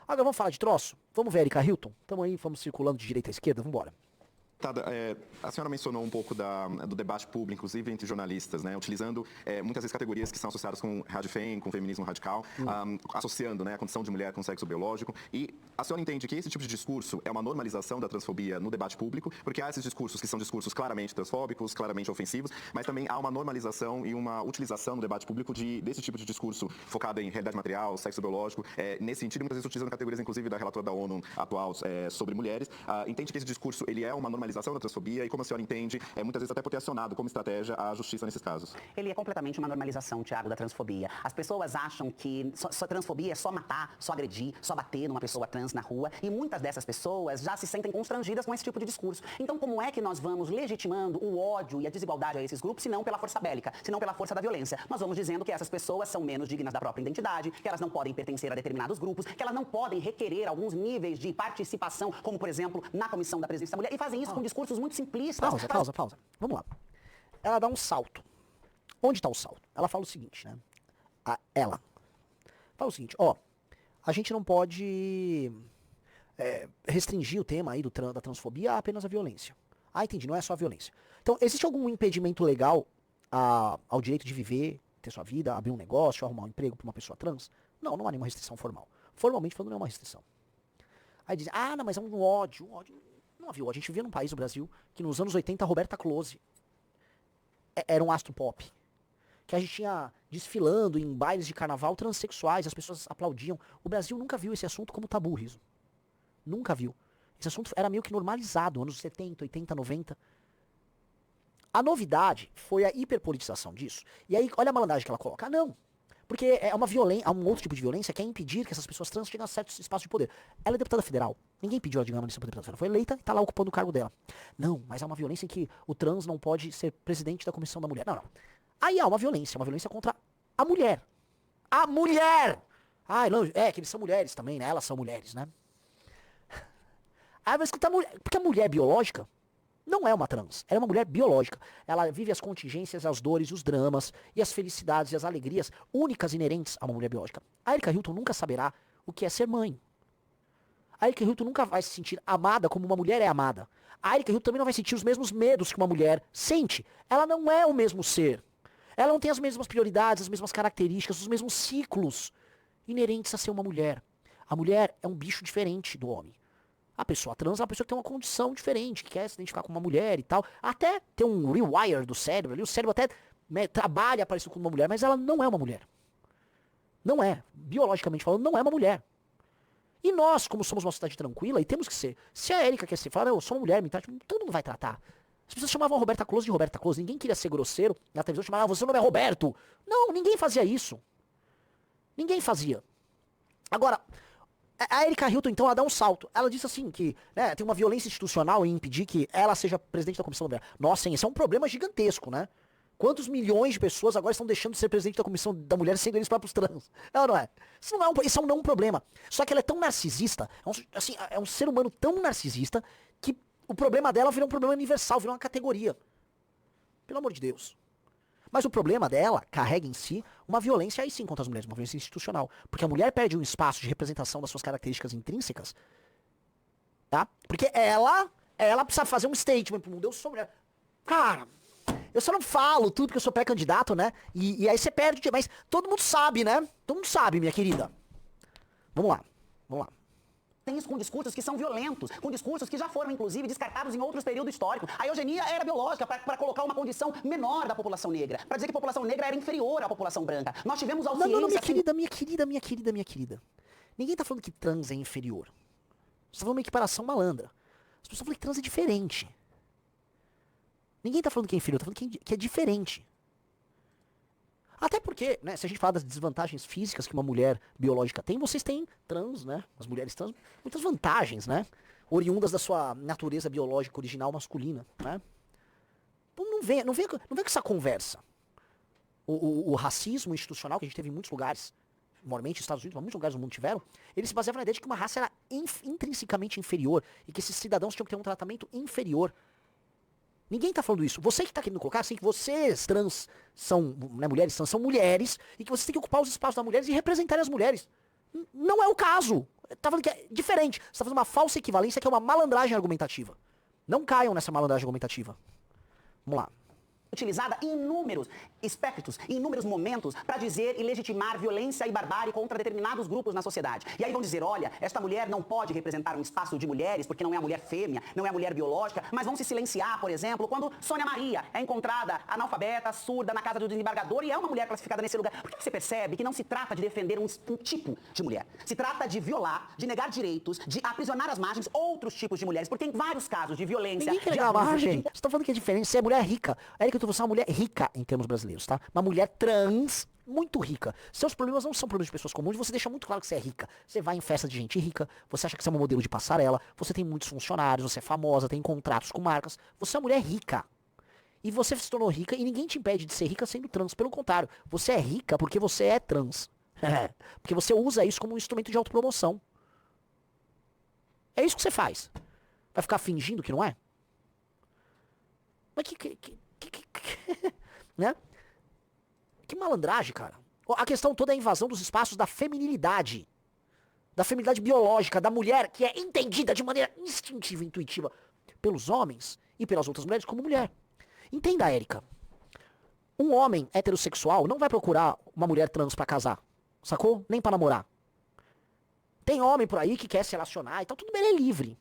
Agora vamos falar de troço? Vamos ver a Erika Hilton? Tamo aí, vamos circulando de direita a esquerda, vambora. A senhora mencionou um pouco do debate público, inclusive entre jornalistas, né, utilizando muitas vezes categorias que são associadas com radfem, com feminismo radical, associando, né, a condição de mulher com sexo biológico. E a senhora entende que esse tipo de discurso é uma normalização da transfobia no debate público, porque há esses discursos que são discursos claramente transfóbicos, claramente ofensivos, mas também há uma normalização e uma utilização no debate público desse tipo de discurso focado em realidade material, sexo biológico, nesse sentido, muitas vezes utilizando categorias, inclusive, da relatora da ONU atual sobre mulheres. Entende que esse discurso ele é uma normalização da transfobia e como a senhora entende, muitas vezes até por ter acionado como estratégia a justiça nesses casos? Ele é completamente uma normalização, Tiago, da transfobia. As pessoas acham que transfobia é só matar, só agredir, só bater numa pessoa trans na rua e muitas dessas pessoas já se sentem constrangidas com esse tipo de discurso. Então, como é que nós vamos legitimando o ódio e a desigualdade a esses grupos, se não pela força bélica, se não pela força da violência? Nós vamos dizendo que essas pessoas são menos dignas da própria identidade, que elas não podem pertencer a determinados grupos, que elas não podem requerer alguns níveis de participação, como, por exemplo, na Comissão da Presidência da Mulher, e fazem isso com discursos muito simplistas. Pausa. Vamos lá. Ela dá um salto. Onde está o salto? Ela fala o seguinte, né? Ela fala o seguinte, a gente não pode restringir o tema aí da transfobia a apenas a violência. Entendi, não é só a violência. Então, existe algum impedimento legal ao direito de viver, ter sua vida, abrir um negócio, arrumar um emprego para uma pessoa trans? Não há nenhuma restrição formal. Formalmente falando, não é uma restrição. Aí dizem, não, mas é um ódio. Não havia. A gente vivia num país, o Brasil, que nos anos 80 a Roberta Close era um astro pop. Que a gente tinha desfilando em bailes de carnaval transexuais, as pessoas aplaudiam. O Brasil nunca viu esse assunto como tabu, Riso. Nunca viu. Esse assunto era meio que normalizado, anos 70, 80, 90. A novidade foi a hiperpolitização disso. E aí, olha a malandragem que ela coloca. Não. Porque é uma violência, há um outro tipo de violência que é impedir que essas pessoas trans cheguem a certos espaços de poder. Ela é deputada federal. Ninguém pediu ela de ganhar uma deputada federal. Ela foi eleita e está lá ocupando o cargo dela. Não, mas é uma violência em que o trans não pode ser presidente da Comissão da Mulher. Não. Aí há uma violência contra a mulher. A mulher! Não, que eles são mulheres também, né? Elas são mulheres, né? Mas porque a mulher biológica não é uma trans, ela é uma mulher biológica. Ela vive as contingências, as dores, os dramas e as felicidades e as alegrias únicas inerentes a uma mulher biológica. A Erika Hilton nunca saberá o que é ser mãe. A Erika Hilton nunca vai se sentir amada como uma mulher é amada. A Erika Hilton também não vai sentir os mesmos medos que uma mulher sente. Ela não é o mesmo ser. Ela não tem as mesmas prioridades, as mesmas características, os mesmos ciclos inerentes a ser uma mulher. A mulher é um bicho diferente do homem. A pessoa trans é uma pessoa que tem uma condição diferente, que quer se identificar com uma mulher e tal. Até ter um rewire do cérebro ali. O cérebro até trabalha parecido com uma mulher, mas ela não é uma mulher. Não é. Biologicamente falando, não é uma mulher. E nós, como somos uma sociedade tranquila, e temos que ser. Se a Erika quer ser, falar, eu sou uma mulher, me trate, todo mundo vai tratar. As pessoas chamavam a Roberta Close de Roberta Close. Ninguém queria ser grosseiro. Na televisão chamavam, você não é Roberto. Não, ninguém fazia isso. Ninguém fazia. Agora, a Erika Hilton, então, ela dá um salto. Ela disse assim, que tem uma violência institucional em impedir que ela seja presidente da Comissão da Mulher. Nossa, hein, esse é um problema gigantesco, né? Quantos milhões de pessoas agora estão deixando de ser presidente da Comissão da Mulher sendo eles próprios trans? Não é? Isso não é um problema. Só que ela é tão narcisista, é um ser humano tão narcisista, que o problema dela vira um problema universal, vira uma categoria. Pelo amor de Deus. Mas o problema dela carrega em si uma violência, aí sim, contra as mulheres, uma violência institucional. Porque a mulher perde um espaço de representação das suas características intrínsecas, tá? Porque ela precisa fazer um statement pro mundo. Eu sou mulher. Cara, eu só não falo tudo porque eu sou pré-candidato, né? E aí você perde, mas todo mundo sabe, né? Todo mundo sabe, minha querida. Vamos lá. Tem isso com discursos que são violentos, com discursos que já foram, inclusive, descartados em outros períodos históricos. A eugenia era biológica para colocar uma condição menor da população negra, para dizer que a população negra era inferior à população branca. Nós tivemos audiência... Não, minha querida. Ninguém tá falando que trans é inferior. Você tá falando uma equiparação malandra. As pessoas estão falando que trans é diferente. Ninguém tá falando que é inferior, tá falando que é diferente. Até porque, né, se a gente falar das desvantagens físicas que uma mulher biológica tem, vocês têm trans, né, as mulheres trans, muitas vantagens, né, oriundas da sua natureza biológica original masculina, né. Não vem com essa conversa. O racismo institucional que a gente teve em muitos lugares, normalmente nos Estados Unidos, mas muitos lugares do mundo tiveram, ele se baseava na ideia de que uma raça era intrinsecamente inferior e que esses cidadãos tinham que ter um tratamento inferior. Ninguém tá falando isso. Você que tá querendo colocar assim que vocês trans são, né, mulheres trans são mulheres e que vocês têm que ocupar os espaços das mulheres e representarem as mulheres. Não é o caso. Tá falando que é diferente. Você tá fazendo uma falsa equivalência que é uma malandragem argumentativa. Não caiam nessa malandragem argumentativa. Vamos lá. Utilizada em inúmeros espectros, em inúmeros momentos, para dizer e legitimar violência e barbárie contra determinados grupos na sociedade. E aí vão dizer, olha, esta mulher não pode representar um espaço de mulheres, porque não é a mulher fêmea, não é a mulher biológica, mas vão se silenciar, por exemplo, quando Sônia Maria é encontrada analfabeta, surda, na casa do desembargador e é uma mulher classificada nesse lugar. Por que você percebe que não se trata de defender um tipo de mulher? Se trata de violar, de negar direitos, de aprisionar às margens outros tipos de mulheres, porque em vários casos de violência... Ninguém quer negar a margem. Você tá falando que é diferente, você é mulher rica. Érica, você é uma mulher rica em termos brasileiros, tá? Uma mulher trans, muito rica. Seus problemas não são problemas de pessoas comuns, você deixa muito claro que você é rica. Você vai em festa de gente rica, você acha que você é um modelo de passarela, você tem muitos funcionários, você é famosa, tem contratos com marcas. Você é uma mulher rica. E você se tornou rica e ninguém te impede de ser rica sendo trans. Pelo contrário, você é rica porque você é trans. Porque você usa isso como um instrumento de autopromoção. É isso que você faz. Vai ficar fingindo que não é? Mas né? Que malandragem, cara. A questão toda é a invasão dos espaços da feminilidade. Da feminilidade biológica, da mulher que é entendida de maneira instintiva e intuitiva pelos homens e pelas outras mulheres como mulher. Entenda, Érica. Um homem heterossexual não vai procurar uma mulher trans pra casar. Sacou? Nem pra namorar. Tem homem por aí que quer se relacionar e tal, tudo bem, ele é livre.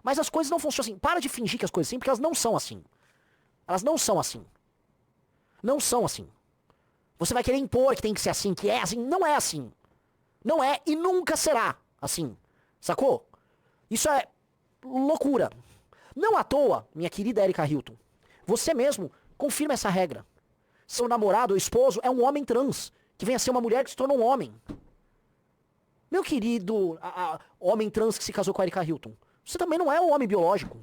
Mas as coisas não funcionam assim. Para de fingir que as coisas são assim, porque elas não são assim. Elas não são assim. Não são assim. Você vai querer impor que tem que ser assim, que é assim. Não é assim. Não é e nunca será assim. Sacou? Isso é loucura. Não à toa, minha querida Erika Hilton, você mesmo confirma essa regra. Seu namorado ou esposo é um homem trans, que vem a ser uma mulher que se tornou um homem. Meu querido homem trans que se casou com a Erika Hilton, você também não é um homem biológico.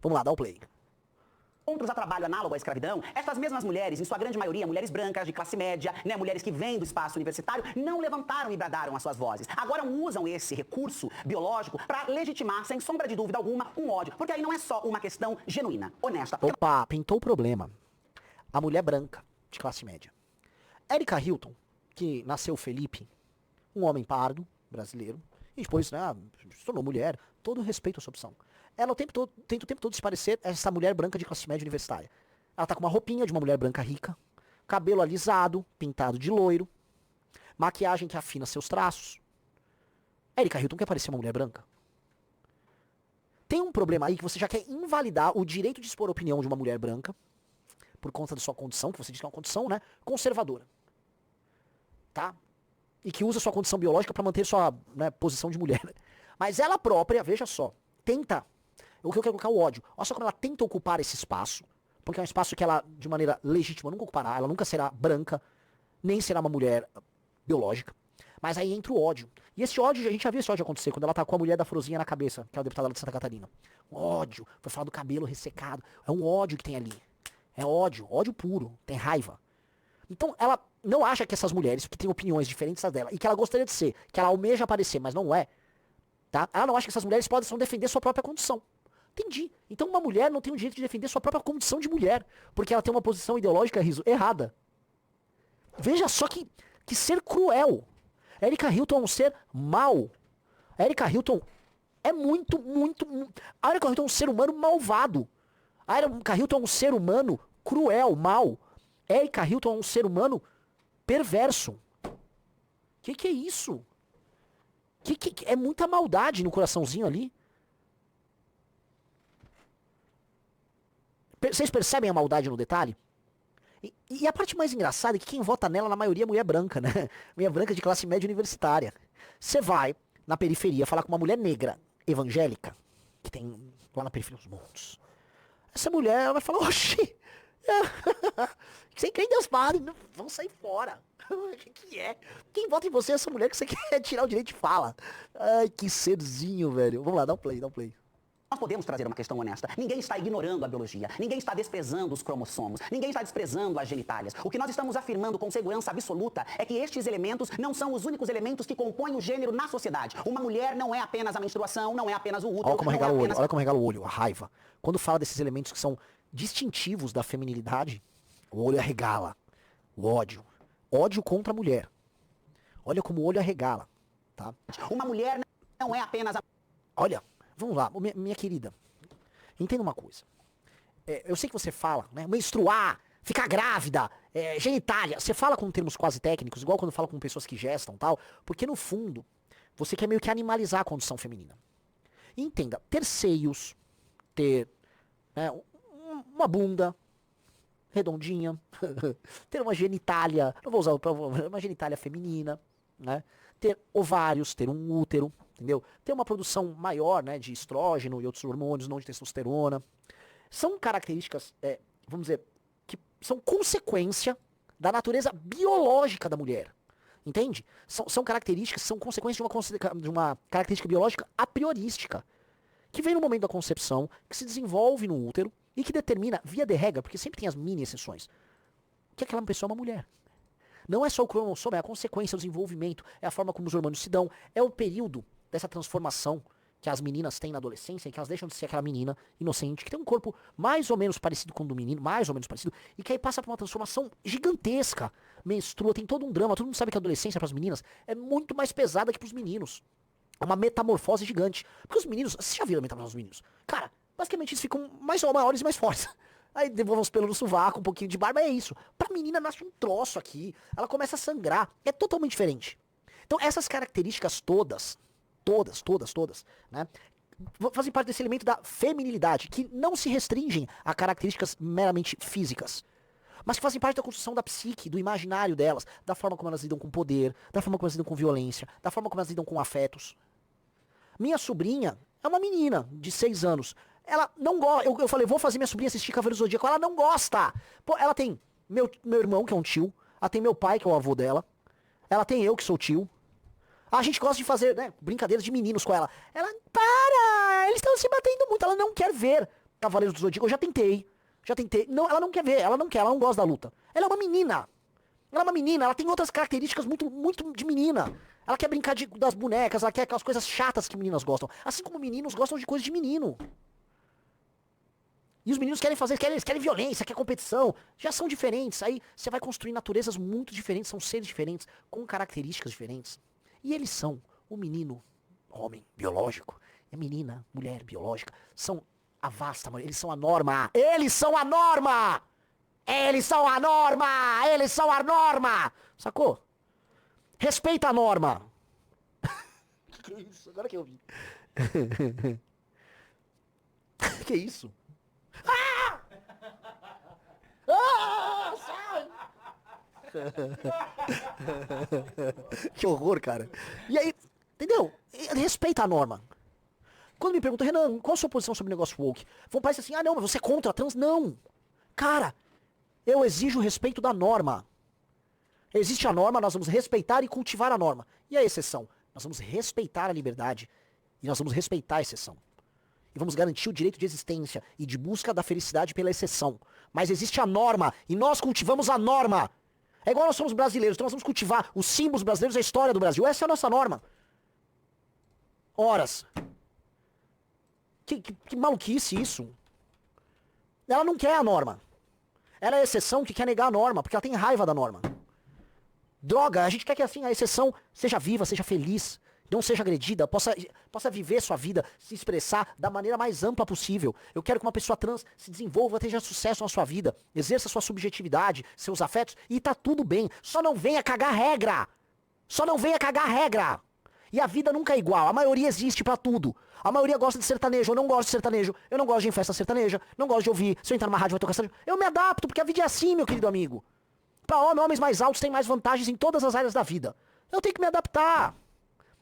Vamos lá, dá o play. Outros a trabalho análogo à escravidão, estas mesmas mulheres, em sua grande maioria, mulheres brancas, de classe média, né, mulheres que vêm do espaço universitário, não levantaram e bradaram as suas vozes. Agora usam esse recurso biológico para legitimar, sem sombra de dúvida alguma, um ódio. Porque aí não é só uma questão genuína, honesta. Opa, pintou o problema. A mulher branca, de classe média. Erika Hilton, que nasceu Felipe, um homem pardo, brasileiro, e depois, né, se tornou mulher, todo respeito à sua opção. Ela tenta o tempo todo se parecer essa mulher branca de classe média universitária. Ela tá com uma roupinha de uma mulher branca rica, cabelo alisado, pintado de loiro, maquiagem que afina seus traços. Erika Hilton quer parecer uma mulher branca. Tem um problema aí que você já quer invalidar o direito de expor a opinião de uma mulher branca, por conta da sua condição, que você diz que é uma condição, né, conservadora. Tá? E que usa sua condição biológica para manter sua, né, posição de mulher. Mas ela própria, veja só, tenta... O que eu quero colocar é o ódio. Olha só como ela tenta ocupar esse espaço. Porque é um espaço que ela, de maneira legítima, nunca ocupará. Ela nunca será branca, nem será uma mulher biológica. Mas aí entra o ódio. E esse ódio, a gente já viu esse ódio acontecer quando ela tá com a mulher da Frozinha na cabeça, que é a deputada de Santa Catarina. Ódio. Foi falar do cabelo ressecado. É um ódio que tem ali. É ódio. Ódio puro. Tem raiva. Então ela não acha que essas mulheres, que têm opiniões diferentes das dela, e que ela gostaria de ser, que ela almeja aparecer, mas não é, tá? Ela não acha que essas mulheres podem defender sua própria condição. Entendi. Então uma mulher não tem o direito de defender sua própria condição de mulher, porque ela tem uma posição ideológica, Riso, errada. Veja só que ser cruel. Erika Hilton é um ser mau. Erika Hilton é muito... A Erika Hilton é um ser humano malvado. A Erika Hilton é um ser humano cruel, mau. Erika Hilton é um ser humano perverso. Que é isso? É muita maldade no coraçãozinho ali. Vocês percebem a maldade no detalhe? E a parte mais engraçada é que quem vota nela, na maioria, é mulher branca, né? Mulher branca de classe média universitária. Você vai na periferia falar com uma mulher negra, evangélica, que tem lá na periferia os montes. Essa mulher, ela vai falar, oxi, sem crê em Deus Padre, vão sair fora. O que é? Quem vota em você é essa mulher que você quer tirar o direito de fala. Ai, que serzinho, velho. Vamos lá, dá um play, dá um play. Nós podemos trazer uma questão honesta. Ninguém está ignorando a biologia. Ninguém está desprezando os cromossomos. Ninguém está desprezando as genitálias. O que nós estamos afirmando com segurança absoluta é que estes elementos não são os únicos elementos que compõem o gênero na sociedade. Uma mulher não é apenas a menstruação, não é apenas o útero. Olha como regala o olho, olha como regala o olho, a raiva. Quando fala desses elementos que são distintivos da feminilidade, o olho arregala. O ódio. ódio contra a mulher. Olha como o olho arregala, tá? Uma mulher não é apenas a... Olha, vamos lá, minha querida. Entenda uma coisa. Eu sei que você fala, né? Menstruar, ficar grávida, genitália. Você fala com termos quase técnicos, igual quando fala com pessoas que gestam e tal, porque no fundo, você quer meio que animalizar a condição feminina. E entenda, ter seios, ter uma bunda redondinha, ter uma genitália, não vou usar uma genitália feminina, né? Ter ovários, ter um útero, entendeu? Ter uma produção maior, né, de estrógeno e outros hormônios, não de testosterona. São características, vamos dizer, que são consequência da natureza biológica da mulher. Entende? São características, são consequências de uma característica biológica a priorística, que vem no momento da concepção, que se desenvolve no útero e que determina, via de regra, porque sempre tem as mini exceções, que aquela pessoa é uma mulher. Não é só o cromossomo, é a consequência, o desenvolvimento, é a forma como os hormônios se dão, é o período dessa transformação que as meninas têm na adolescência, em que elas deixam de ser aquela menina inocente, que tem um corpo mais ou menos parecido com o do menino, mais ou menos parecido, e que aí passa por uma transformação gigantesca. Menstrua, tem todo um drama, todo mundo sabe que a adolescência para as meninas é muito mais pesada que para os meninos. É uma metamorfose gigante. Porque os meninos, você já viram a metamorfose dos meninos? Cara, basicamente eles ficam maiores e mais fortes. Aí devolvem os pelos no sovaco, um pouquinho de barba, é isso. Pra menina nasce um troço aqui, ela começa a sangrar, é totalmente diferente. Então essas características todas, né, fazem parte desse elemento da feminilidade, que não se restringem a características meramente físicas, mas que fazem parte da construção da psique, do imaginário delas, da forma como elas lidam com poder, da forma como elas lidam com violência, da forma como elas lidam com afetos. Minha sobrinha é uma menina de 6 anos. Ela não gosta. Eu falei, vou fazer minha sobrinha assistir Cavaleiro do Zodíaco. Ela não gosta. Pô, ela tem meu irmão, que é um tio. Ela tem meu pai, que é o avô dela. Ela tem eu, que sou tio. A gente gosta de fazer, né, brincadeiras de meninos com ela. Ela, para! Eles estão se batendo muito. Ela não quer ver Cavaleiros do Zodíaco. Eu já tentei. Não, ela não quer ver. Ela não gosta da luta. Ela é uma menina. Ela tem outras características muito, muito de menina. Ela quer brincar das bonecas, ela quer aquelas coisas chatas que meninas gostam. Assim como meninos gostam de coisas de menino. E os meninos querem violência, querem competição. Já são diferentes. Aí você vai construir naturezas muito diferentes, são seres diferentes, com características diferentes. E eles são o menino, homem, biológico, e a menina, mulher, biológica, são a vasta maioria. Eles são a norma. Eles são a norma! Eles são a norma! Eles são a norma! Sacou? Respeita a norma. Que isso? Agora que eu vi. Que isso? Ah! Ah! Sai! Que horror, cara. E aí, entendeu? Respeita a norma. Quando me perguntam, Renan, qual a sua posição sobre o negócio woke? Vão parecer assim, não, mas você é contra a trans? Não. Cara, eu exijo o respeito da norma. Existe a norma, nós vamos respeitar e cultivar a norma. E a exceção? Nós vamos respeitar a liberdade e nós vamos respeitar a exceção. E vamos garantir o direito de existência e de busca da felicidade pela exceção. Mas existe a norma e nós cultivamos a norma. É igual nós somos brasileiros, então nós vamos cultivar os símbolos brasileiros, a história do Brasil. Essa é a nossa norma. Horas. Que maluquice isso. Ela não quer a norma. Ela é a exceção que quer negar a norma, porque ela tem raiva da norma. Droga, a gente quer que assim a exceção seja viva, seja feliz, não seja agredida, possa viver sua vida, se expressar da maneira mais ampla possível. Eu quero que uma pessoa trans se desenvolva, tenha sucesso na sua vida, exerça sua subjetividade, seus afetos, e tá tudo bem. Só não venha cagar regra. Só não venha cagar regra. E a vida nunca é igual, a maioria existe pra tudo. A maioria gosta de sertanejo, eu não gosto de sertanejo, eu não gosto de ir em festa sertaneja, não gosto de ouvir, se eu entrar numa rádio vai tocar sertanejo. Eu me adapto, porque a vida é assim, meu querido amigo. Pra homens mais altos têm mais vantagens em todas as áreas da vida. Eu tenho que me adaptar.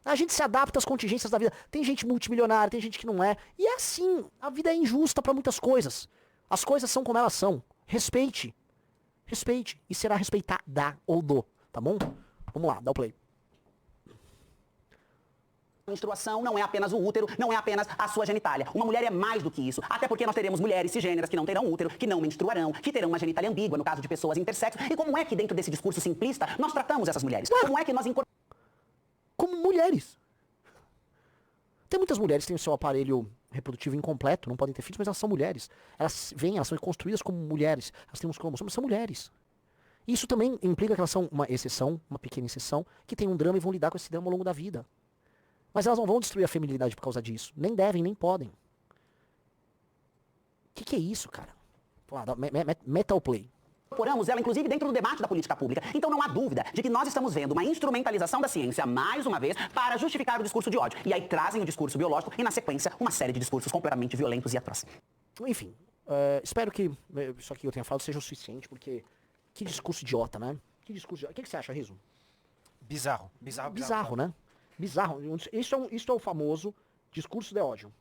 A gente se adapta às contingências da vida. Tem gente multimilionária, tem gente que não é. E é assim, a vida é injusta pra muitas coisas. As coisas são como elas são. Respeite. Respeite. E será respeitada ou do. Tá bom? Vamos lá, dá o play. Menstruação não é apenas o útero, não é apenas a sua genitália. Uma mulher é mais do que isso. Até porque nós teremos mulheres cisgêneras que não terão útero, que não menstruarão, que terão uma genitália ambígua, no caso de pessoas intersexo. E como é que dentro desse discurso simplista nós tratamos essas mulheres? Como é que nós incorporamos... Como mulheres. Tem muitas mulheres que têm o seu aparelho reprodutivo incompleto, não podem ter filhos, mas elas são mulheres. Elas são construídas como mulheres. Elas têm uns cromossomos, são mulheres. Isso também implica que elas são uma exceção, uma pequena exceção, que tem um drama e vão lidar com esse drama ao longo da vida. Mas elas não vão destruir a feminilidade por causa disso. Nem devem, nem podem. Que é isso, cara? Metal play. Incorporamos ela, inclusive, dentro do debate da política pública. Então não há dúvida de que nós estamos vendo uma instrumentalização da ciência, mais uma vez, para justificar o discurso de ódio. E aí trazem o discurso biológico e, na sequência, uma série de discursos completamente violentos e atrozes. Enfim, espero que isso aqui que eu tenha falado seja o suficiente, porque que discurso idiota, né? Que discurso idiota. O que você acha, Riso? Bizarro. Bizarro, né? Bizarro. Isso é o famoso discurso de ódio.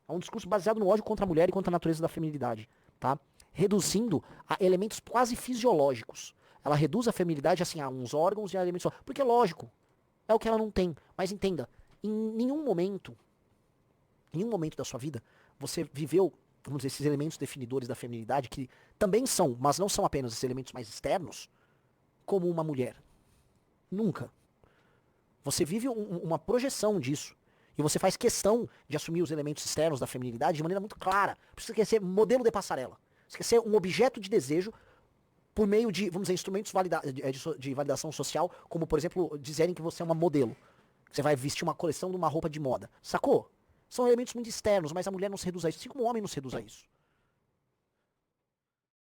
É um discurso baseado no ódio contra a mulher e contra a natureza da feminilidade, tá? Reduzindo a elementos quase fisiológicos. Ela reduz a feminilidade assim a uns órgãos e a elementos... Porque é lógico, é o que ela não tem. Mas entenda, em nenhum momento da sua vida, você viveu, vamos dizer, esses elementos definidores da feminilidade, que também são, mas não são apenas esses elementos mais externos, como uma mulher. Nunca. Você vive uma projeção disso. E você faz questão de assumir os elementos externos da feminilidade de maneira muito clara. Você quer ser modelo de passarela. Você quer ser um objeto de desejo por meio de, vamos dizer, instrumentos de validação social, como, por exemplo, dizerem que você é uma modelo. Você vai vestir uma coleção de uma roupa de moda. Sacou? São elementos muito externos, mas a mulher não se reduz a isso, assim como o homem não se reduz a isso.